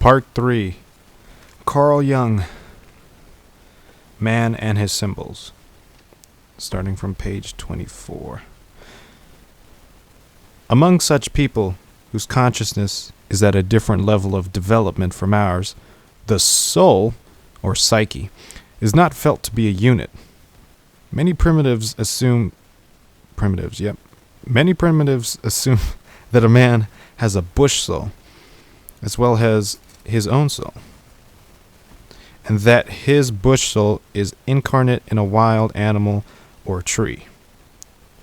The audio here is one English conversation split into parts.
Part 3. Carl Jung, Man and His Symbols. Starting from page 24. Among such people whose consciousness is at a different level of development from ours, the soul, or psyche, is not felt to be a unit. Many primitives assume that a man has a bush soul, as well as his own soul, and that his bush soul is incarnate in a wild animal or tree,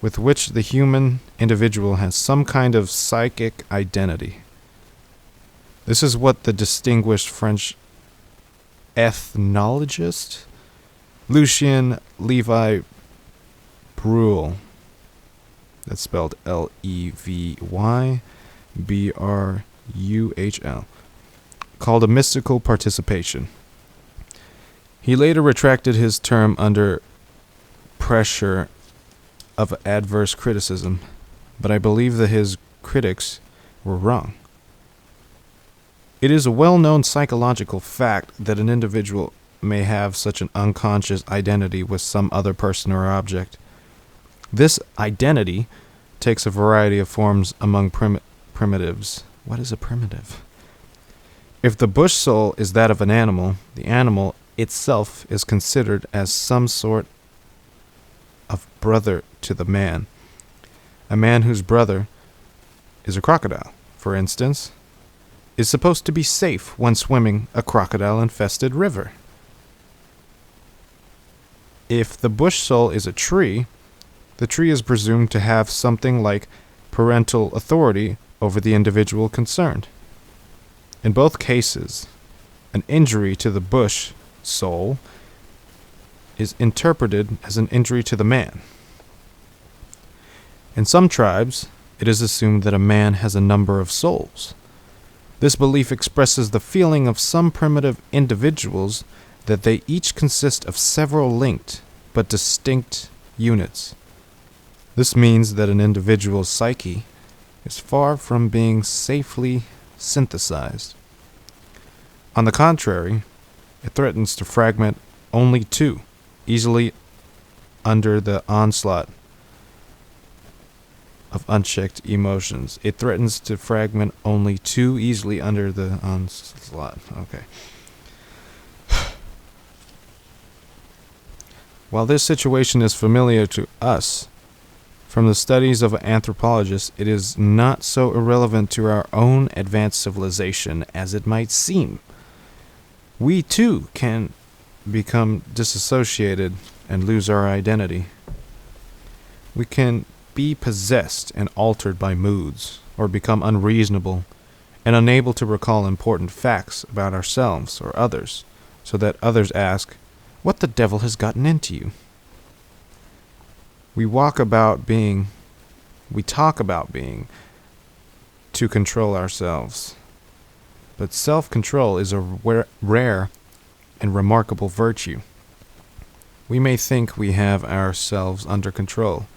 with which the human individual has some kind of psychic identity. This is what the distinguished French ethnologist Lucien Levi Bruhl, that's spelled LevybrUhl, called a mystical participation. He later retracted his term under pressure of adverse criticism, but I believe that his critics were wrong. It is a well-known psychological fact that an individual may have such an unconscious identity with some other person or object. This identity takes a variety of forms among primitives. What is a primitive? If the bush soul is that of an animal, the animal itself is considered as some sort of brother to the man. A man whose brother is a crocodile, for instance, is supposed to be safe when swimming a crocodile-infested river. If the bush soul is a tree, the tree is presumed to have something like parental authority over the individual concerned. In both cases, an injury to the bush soul is interpreted as an injury to the man. In some tribes, it is assumed that a man has a number of souls. This belief expresses the feeling of some primitive individuals that they each consist of several linked but distinct units. This means that an individual's psyche is far from being safely synthesized. On the contrary, it threatens to fragment only too easily under the onslaught of unchecked emotions. It threatens to fragment only too easily under the onslaught. Okay. While this situation is familiar to us from the studies of anthropologists, it is not so irrelevant to our own advanced civilization as it might seem. We too can become disassociated and lose our identity. We can be possessed and altered by moods, or become unreasonable and unable to recall important facts about ourselves or others, so that others ask, "What the devil has gotten into you?" We talk about being to control ourselves. But self-control is a rare and remarkable virtue. We may think we have ourselves under control,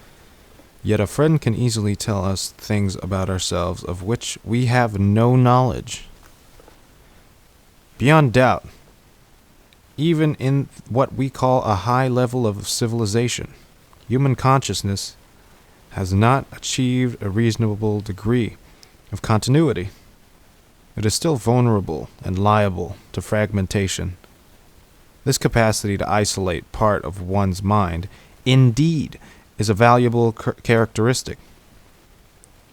yet a friend can easily tell us things about ourselves of which we have no knowledge. Beyond doubt, even in what we call a high level of civilization, human consciousness has not achieved a reasonable degree of continuity. It is still vulnerable and liable to fragmentation. This capacity to isolate part of one's mind, indeed, is a valuable characteristic.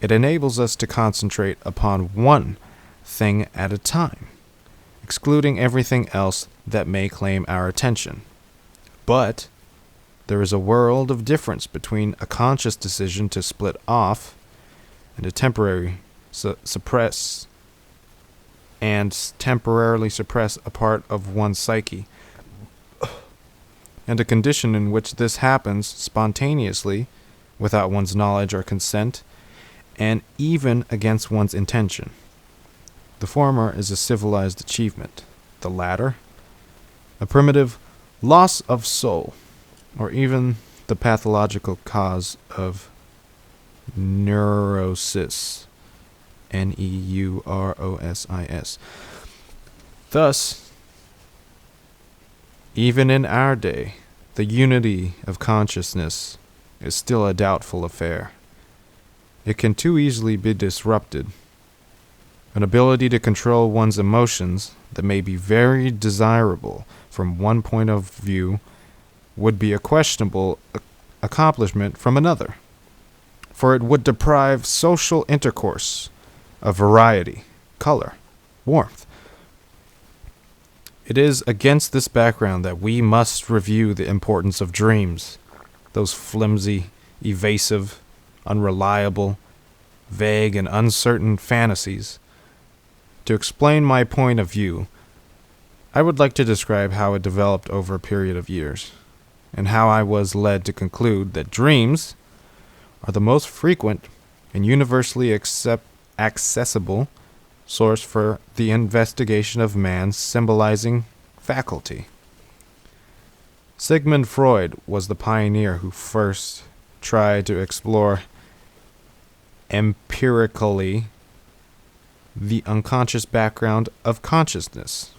It enables us to concentrate upon one thing at a time, excluding everything else that may claim our attention. But there is a world of difference between a conscious decision to split off and a temporarily suppress a part of one's psyche, and a condition in which this happens spontaneously, without one's knowledge or consent, and even against one's intention. The former is a civilized achievement, the latter, a primitive loss of soul, or even the pathological cause of neurosis. Neurosis. Thus, even in our day, the unity of consciousness is still a doubtful affair. It can too easily be disrupted. An ability to control one's emotions that may be very desirable from one point of view would be a questionable accomplishment from another, for it would deprive social intercourse of variety, color, warmth. It is against this background that we must review the importance of dreams, those flimsy, evasive, unreliable, vague, and uncertain fantasies. To explain my point of view, I would like to describe how it developed over a period of years, and how I was led to conclude that dreams are the most frequent and universally accessible source for the investigation of man's symbolizing faculty. Sigmund Freud was the pioneer who first tried to explore empirically the unconscious background of consciousness.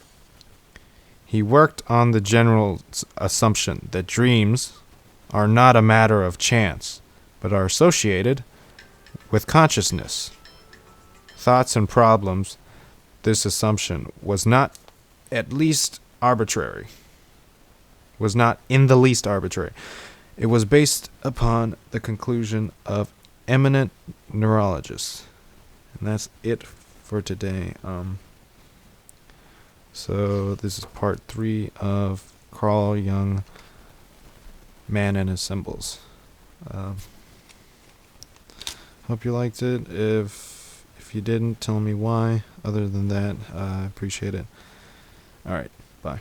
He worked on the general assumption that dreams are not a matter of chance, but are associated with consciousness. Thoughts and problems, this assumption was not in the least arbitrary. It was based upon the conclusion of eminent neurologists. And that's it for today. So this is part 3 of Carl Jung, Man and His Symbols. Hope you liked it. If you didn't, tell me why. Other than that, I appreciate it. All right, bye.